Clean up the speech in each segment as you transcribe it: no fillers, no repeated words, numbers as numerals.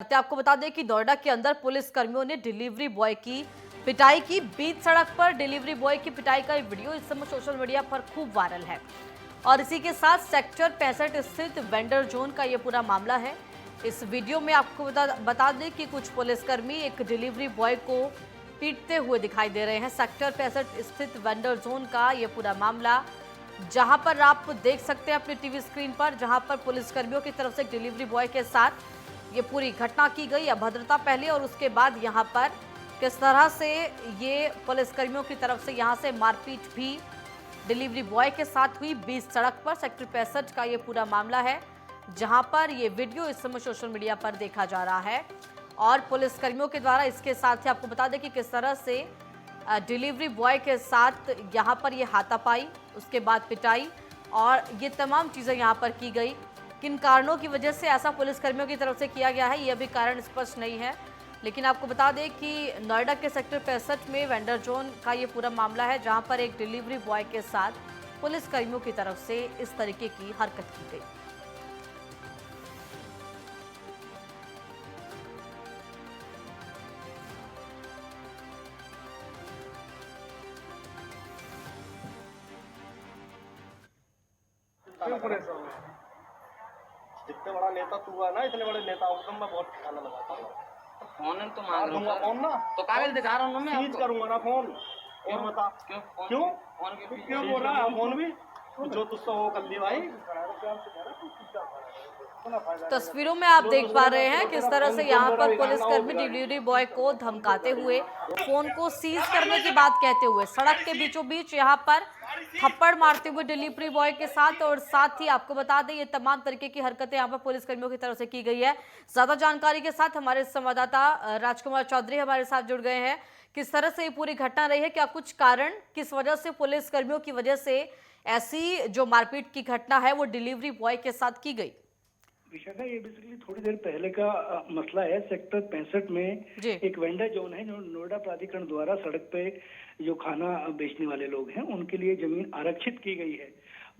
आपको बता दें कि नोएडा के अंदर पुलिस कर्मियों ने डिलीवरी बॉय की पिटाई की। बीच सड़क पर डिलीवरी बॉय की पिटाई का वीडियो इस समय सोशल मीडिया पर खूब वायरल है और इसी के साथ सेक्टर 65 स्थित वेंडर जोन का यह पूरा मामला है। इस वीडियो में आपको बता दें कि कुछ पुलिसकर्मी एक डिलीवरी बॉय को पीटते हुए दिखाई दे रहे हैं। सेक्टर 65 स्थित वेंडर जोन का यह पूरा मामला, जहां पर आप देख सकते हैं अपने टीवी स्क्रीन पर, जहां पर पुलिसकर्मियों की तरफ से एक डिलीवरी बॉय के साथ ये पूरी घटना की गई। अभद्रता पहले और उसके बाद यहाँ पर किस तरह से ये पुलिसकर्मियों की तरफ से यहाँ से मारपीट भी डिलीवरी बॉय के साथ हुई। बीच सड़क पर सेक्टर 65 का ये पूरा मामला है, जहां पर ये वीडियो इस समय सोशल मीडिया पर देखा जा रहा है और पुलिसकर्मियों के द्वारा इसके साथ ही आपको बता दें कि किस तरह से डिलीवरी बॉय के साथ यहाँ पर ये हाथापाई, उसके बाद पिटाई और ये तमाम चीज़ें यहाँ पर की गई। किन कारणों की वजह से ऐसा पुलिसकर्मियों की तरफ से किया गया है, ये अभी कारण स्पष्ट नहीं है। लेकिन आपको बता दें कि नोएडा के सेक्टर 65 में वेंडर जोन का ये पूरा मामला है, जहां पर एक डिलीवरी बॉय के साथ पुलिसकर्मियों की तरफ से इस तरीके की हरकत की गई। जितने बड़ा नेता तू है ना, इतने बड़े नेताओं को मैं बहुत ठिकाना लगाता हूँ। फोन तो मांग दूंगा रहा फोन ना, तो कागज दिखा रहा हूँ मैं सीज आपको। करूंगा ना फोन। और बता क्यों फोन के पीछे क्यों बोल रहा है फोन भी जो तुझसे वो कर ली भाई। तस्वीरों में आप देख पा रहे हैं किस तरह से यहाँ पर पुलिसकर्मी डिलीवरी बॉय को धमकाते हुए, फोन को सीज करने की बात कहते हुए सड़क के बीचों बीच यहाँ पर थप्पड़ मारते हुए डिलीवरी बॉय के साथ। और साथ ही आपको बता दें ये तमाम तरीके की हरकतें यहाँ पर पुलिसकर्मियों की तरफ से की गई है। ज्यादा जानकारी के साथ हमारे संवाददाता राजकुमार चौधरी हमारे साथ जुड़ गए हैं। किस तरह से ये पूरी घटना रही है, क्या कुछ कारण, किस वजह से पुलिसकर्मियों की वजह से ऐसी जो मारपीट की घटना है वो डिलीवरी बॉय के साथ की गई? विशाखा, ये बेसिकली थोड़ी देर पहले का मसला है। सेक्टर 65 में एक वेंडर जोन है जो नोएडा प्राधिकरण द्वारा सड़क पे जो खाना बेचने वाले लोग हैं उनके लिए जमीन आरक्षित की गई है।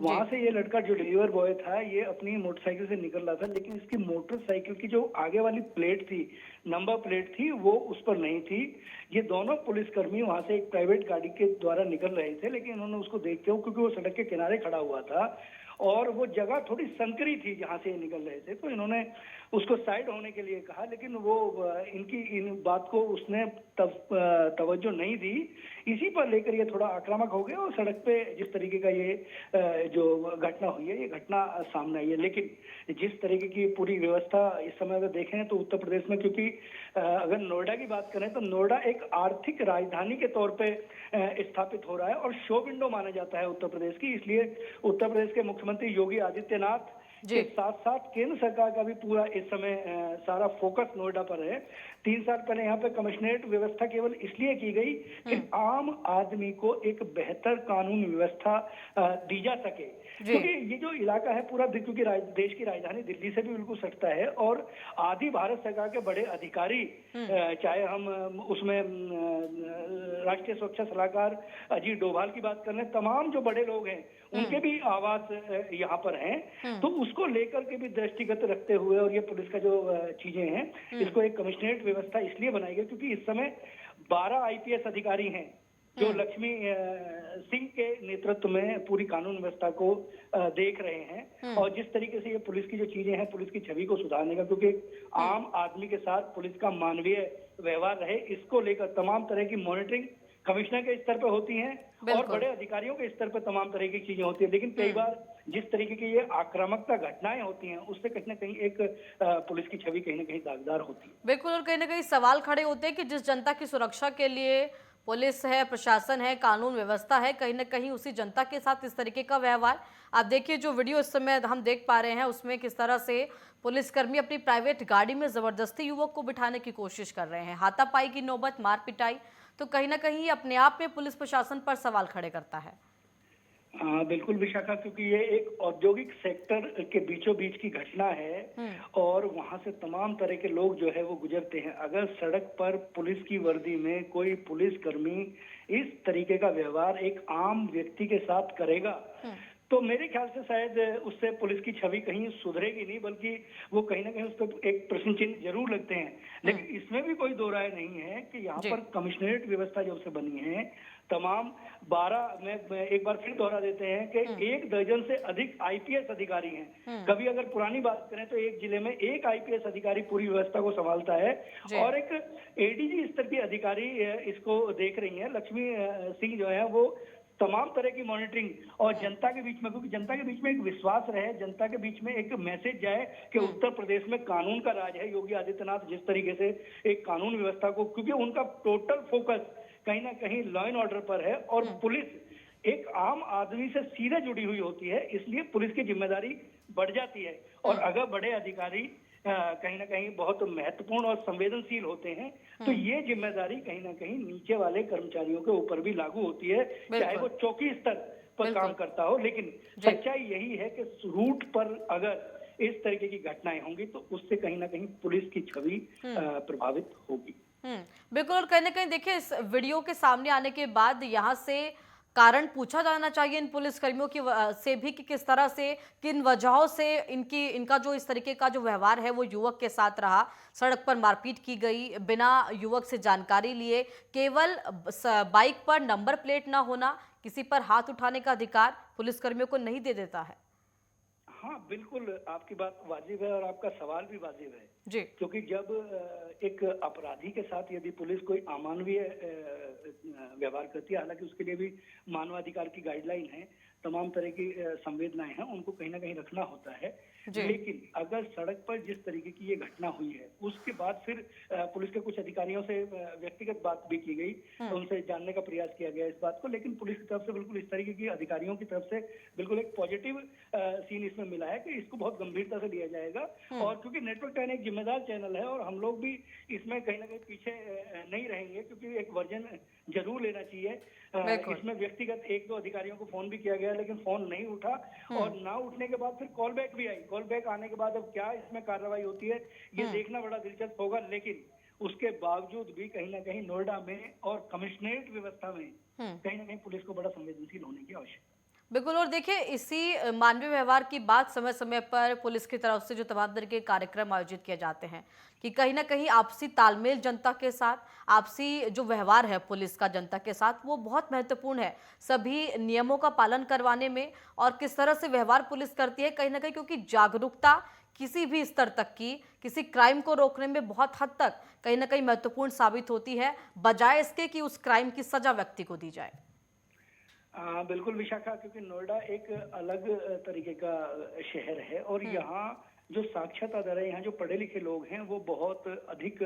वहां से ये लड़का जो डिलीवर बॉय था ये अपनी मोटरसाइकिल से निकल रहा था, लेकिन इसकी मोटरसाइकिल की जो आगे वाली प्लेट थी, नंबर प्लेट थी, वो उस पर नहीं थी। ये दोनों पुलिसकर्मी वहां से एक प्राइवेट गाड़ी के द्वारा निकल रहे थे, लेकिन इन्होंने उसको देखते हुए, क्योंकि वो सड़क के किनारे खड़ा हुआ था और वो जगह थोड़ी संकरी थी जहां से ये निकल रहे थे, तो इन्होंने उसको साइड होने के लिए कहा, लेकिन वो इनकी इन बात को उसने तवज्जो नहीं दी। इसी पर लेकर ये थोड़ा आक्रामक हो गया और सड़क पे जिस तरीके का ये जो घटना हुई है, ये घटना सामने आई है। लेकिन जिस तरीके की पूरी व्यवस्था इस समय अगर देखें तो उत्तर प्रदेश में, क्योंकि अगर नोएडा की बात करें तो नोएडा एक आर्थिक राजधानी के तौर पे स्थापित हो रहा है और शो विंडो माना जाता है उत्तर प्रदेश की। इसलिए उत्तर प्रदेश के मुख्यमंत्री योगी आदित्यनाथ के साथ साथ केंद्र सरकार का भी पूरा इस समय सारा फोकस नोएडा पर है। 3 साल पहले यहाँ पे कमिश्नरेट व्यवस्था केवल इसलिए की गई कि आम आदमी को एक बेहतर कानून व्यवस्था दी जा सके, क्योंकि ये जो इलाका है पूरा, क्योंकि देश की राजधानी दिल्ली से भी बिल्कुल सटता है और आदि भारत सरकार के बड़े अधिकारी, चाहे हम उसमें राष्ट्रीय सुरक्षा सलाहकार अजीत डोभाल की बात कर लें, तमाम जो बड़े लोग हैं उनके भी आवाज यहाँ पर हैं। तो उसको लेकर के भी दृष्टिगत रखते हुए और ये पुलिस का जो चीजें हैं, इसको एक कमिश्नरेट व्यवस्था इसलिए बनाई गई क्योंकि इस समय 12 आईपीएस अधिकारी हैं जो लक्ष्मी सिंह के नेतृत्व में पूरी कानून व्यवस्था को देख रहे हैं। और जिस तरीके से ये पुलिस की जो चीजें हैं, पुलिस की छवि को सुधारने का, क्योंकि आम आदमी के साथ पुलिस का मानवीय व्यवहार रहे, इसको लेकर तमाम तरह की मॉनिटरिंग कमिश्नर के स्तर पर होती हैं और बड़े अधिकारियों के स्तर पर तमाम तरह की चीजें होती है। लेकिन कई बार जिस तरीके की ये आक्रामकता घटनाएं होती हैं, उससे कहीं ना कहीं एक पुलिस की छवि कहीं ना कहीं दागदार होती है। बिल्कुल, और कहीं ना कहीं सवाल खड़े होते हैं कि जिस जनता की सुरक्षा के लिए पुलिस है, प्रशासन है, कानून व्यवस्था है, कहीं ना कहीं उसी जनता के साथ इस तरीके का व्यवहार। आप देखिए जो वीडियो इस समय हम देख पा रहे हैं उसमें किस तरह से पुलिसकर्मी अपनी प्राइवेट गाड़ी में जबरदस्ती युवक को बिठाने की कोशिश कर रहे हैं। हाथापाई की नौबत, मार पिटाई, तो कहीं ना कहीं अपने आप में पुलिस प्रशासन पर सवाल खड़े करता है। हाँ बिल्कुल विशाखा, क्योंकि ये एक औद्योगिक सेक्टर के बीचों बीच की घटना है और वहां से तमाम तरह के लोग जो है वो गुजरते हैं। अगर सड़क पर पुलिस की वर्दी में कोई पुलिसकर्मी इस तरीके का व्यवहार एक आम व्यक्ति के साथ करेगा तो मेरे ख्याल से शायद उससे पुलिस की छवि कहीं सुधरेगी नहीं, बल्कि वो कहीं ना कहीं उस पर एक प्रश्न चिन्ह जरूर लगते हैं। लेकिन इसमें भी कोई दो राय नहीं है कि यहाँ पर कमिश्नरेट व्यवस्था जब से बनी है, तमाम 12 में एक बार फिर दोहरा देते हैं कि 1 दर्जन से अधिक आईपीएस अधिकारी हैं। कभी अगर पुरानी बात करें तो एक जिले में एक आईपीएस अधिकारी पूरी व्यवस्था को संभालता है और एक एडीजी स्तर की अधिकारी इसको देख रही है। लक्ष्मी सिंह जो है वो तमाम तरह की मॉनिटरिंग और जनता के बीच में, क्योंकि जनता के बीच में एक विश्वास रहे, जनता के बीच में एक मैसेज जाए कि उत्तर प्रदेश में कानून का राज है। योगी आदित्यनाथ जिस तरीके से एक कानून व्यवस्था को, क्योंकि उनका टोटल फोकस कहीं ना कहीं लॉ एंड ऑर्डर पर है और पुलिस एक आम आदमी से सीधे जुड़ी हुई होती है, इसलिए पुलिस की जिम्मेदारी बढ़ जाती है। और अगर बड़े अधिकारी कहीं ना कहीं बहुत महत्वपूर्ण और संवेदनशील होते हैं तो ये जिम्मेदारी कहीं ना कहीं नीचे वाले कर्मचारियों के ऊपर भी लागू होती है, चाहे वो चौकी स्तर पर काम करता हो। लेकिन सच्चाई यही है कि रूट पर अगर इस तरीके की घटनाएं होंगी तो उससे कहीं ना कहीं पुलिस की छवि प्रभावित होगी। बिल्कुल। और कहीं ना कहीं देखिए, इस वीडियो के सामने आने के बाद यहाँ से कारण पूछा जाना चाहिए इन पुलिस कर्मियों की से भी कि किस तरह से, किन वजहों से इनका जो इस तरीके का जो व्यवहार है वो युवक के साथ रहा। सड़क पर मारपीट की गई बिना युवक से जानकारी लिए, केवल बाइक पर नंबर प्लेट ना होना, किसी पर हाथ उठाने का अधिकार पुलिस कर्मियों को नहीं दे देता है। हाँ बिल्कुल, आपकी बात वाजिब है और आपका सवाल भी वाजिब है जी। क्योंकि जब एक अपराधी के साथ यदि पुलिस कोई अमानवीय व्यवहार करती है, हालांकि उसके लिए भी मानवाधिकार की गाइडलाइन है, तमाम तरह की संवेदनाएं हैं, उनको कहीं ना कहीं रखना होता है। लेकिन अगर सड़क पर जिस तरीके की ये घटना हुई है उसके बाद फिर पुलिस के कुछ अधिकारियों से व्यक्तिगत बात भी की गई, तो उनसे जानने का प्रयास किया गया इस बात को। लेकिन पुलिस की तरफ से बिल्कुल इस तरीके की अधिकारियों की तरफ से बिल्कुल एक पॉजिटिव सीन इसमें मिला है कि इसको बहुत गंभीरता से लिया जाएगा। और क्योंकि नेटवर्क 10 एक जिम्मेदार चैनल है और हम लोग भी इसमें कहीं ना कहीं पीछे नहीं रहेंगे, क्योंकि एक वर्जन जरूर लेना चाहिए। इसमें व्यक्तिगत 1-2 अधिकारियों को फोन भी किया गया लेकिन फोन नहीं उठा और ना उठने के बाद फिर कॉल बैक भी आई। कॉल बैक आने के बाद अब क्या इसमें कार्रवाई होती है ये देखना बड़ा दिलचस्प होगा। लेकिन उसके बावजूद भी कहीं ना कहीं नोएडा में और कमिश्नरेट व्यवस्था में कहीं ना कहीं पुलिस को बड़ा संवेदनशील होने की आवश्यकता। बिल्कुल। और देखिए, इसी मानवीय व्यवहार की बात समय समय पर पुलिस की तरफ से जो तमाम तरह के कार्यक्रम आयोजित किए जाते हैं कि कहीं ना कहीं आपसी तालमेल जनता के साथ, आपसी जो व्यवहार है पुलिस का जनता के साथ, वो बहुत महत्वपूर्ण है सभी नियमों का पालन करवाने में। और किस तरह से व्यवहार पुलिस करती है कहीं ना कहीं, क्योंकि जागरूकता किसी भी स्तर तक की किसी क्राइम को रोकने में बहुत हद तक कहीं ना कहीं महत्वपूर्ण साबित होती है, बजाय इसके कि उस क्राइम की सजा व्यक्ति को दी जाए। बिल्कुल विशाखा, क्योंकि नोएडा एक अलग तरीके का शहर है और यहाँ जो साक्षरता दर है, यहाँ जो पढ़े लिखे लोग हैं वो बहुत अधिक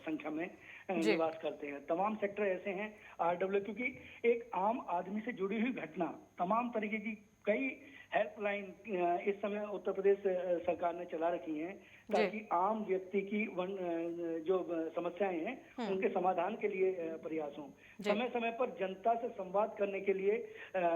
संख्या में निवास करते हैं। तमाम सेक्टर ऐसे हैं आरडब्ल्यू, क्योंकि एक आम आदमी से जुड़ी हुई घटना, तमाम तरीके की कई हेल्पलाइन इस समय उत्तर प्रदेश सरकार ने चला रखी हैं ताकि आम व्यक्ति की जो समस्याएं हैं उनके समाधान के लिए प्रयास हों। समय समय पर जनता से संवाद करने के लिए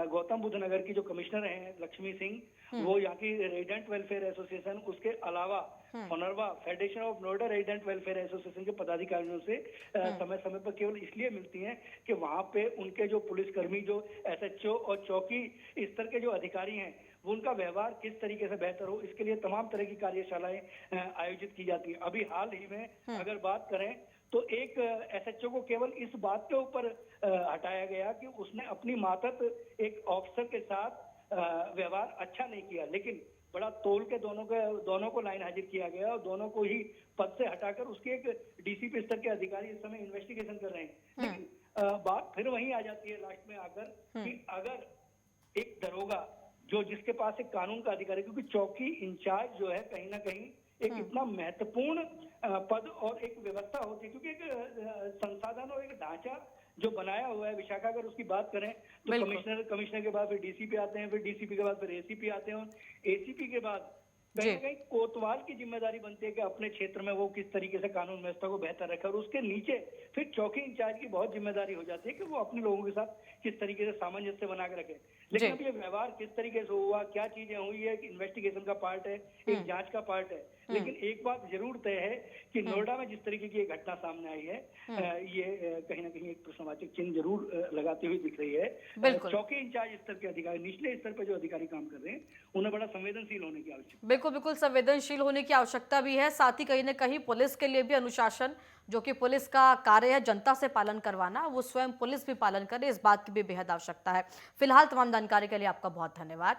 गौतम बुद्ध नगर की जो कमिश्नर हैं लक्ष्मी सिंह, वो यहाँ की रेजिडेंट वेलफेयर एसोसिएशन, उसके अलावा FONRWA federation of Noida resident welfare association के पदाधिकारियों से समय समय पर केवल इसलिए मिलती हैं कि वहाँ पे उनके जो पुलिसकर्मी, जो एसएचओ और चौकी स्तर के जो अधिकारी हैं, वो उनका व्यवहार किस तरीके से बेहतर हो, इसके लिए तमाम तरह की कार्यशालाएं आयोजित की जाती है। अभी हाल ही में अगर बात करें तो एक एसएचओ को केवल इस बात के ऊपर हटाया गया कि उसने अपनी मातहत एक ऑफिसर के साथ व्यवहार अच्छा नहीं किया, लेकिन बड़ा तोल के दोनों को लाइन हाजिर किया गया और दोनों को ही पद से हटाकर उसके एक डीसीपी स्तर के अधिकारी इस समय इन्वेस्टिगेशन कर रहे हैं। लेकिन बात फिर वहीं आ जाती है लास्ट में आकर कि अगर एक दरोगा जो जिसके पास एक कानून का अधिकार है, क्योंकि चौकी इंचार्ज जो है कहीं ना कहीं एक इतना महत्वपूर्ण पद और एक व्यवस्था होती है, क्योंकि एक संसाधन और एक ढांचा जो बनाया हुआ है विशाखा, अगर उसकी बात करें तो कमिश्नर के बाद फिर डीसीपी आते हैं, फिर डीसीपी के बाद फिर एसीपी आते हैं, और एसीपी के बाद कहीं ना कहीं कोतवाल की जिम्मेदारी बनती है कि अपने क्षेत्र में वो किस तरीके से कानून व्यवस्था को बेहतर रखे, और उसके नीचे फिर चौकी इंचार्ज की बहुत जिम्मेदारी हो जाती है कि वो अपने लोगों के साथ किस तरीके से सामंजस्य बना के रखे। लेकिन अब ये व्यवहार किस तरीके से हुआ, क्या चीजें हुई है, इन्वेस्टिगेशन का पार्ट है, एक जांच का पार्ट है। लेकिन एक बात जरूर तय है कि नोएडा में जिस तरीके की ये घटना सामने आई है, ये कहीं ना कहीं एक प्रश्नवाचक चिन्ह जरूर लगाती हुई दिख रही है। चौकी इंचार्ज स्तर के अधिकारी, निचले स्तर पर जो अधिकारी काम कर रहे हैं, उन्हें बड़ा संवेदनशील होने की आवश्यकता। बिल्कुल बिल्कुल संवेदनशील होने की आवश्यकता भी है। साथ ही कहीं ना कहीं पुलिस के लिए भी अनुशासन, जो कि पुलिस का कार्य है जनता से पालन करवाना, वो स्वयं पुलिस भी पालन करे, इस बात की भी बेहद आवश्यकता है। फिलहाल तमाम जानकारी के लिए आपका बहुत धन्यवाद।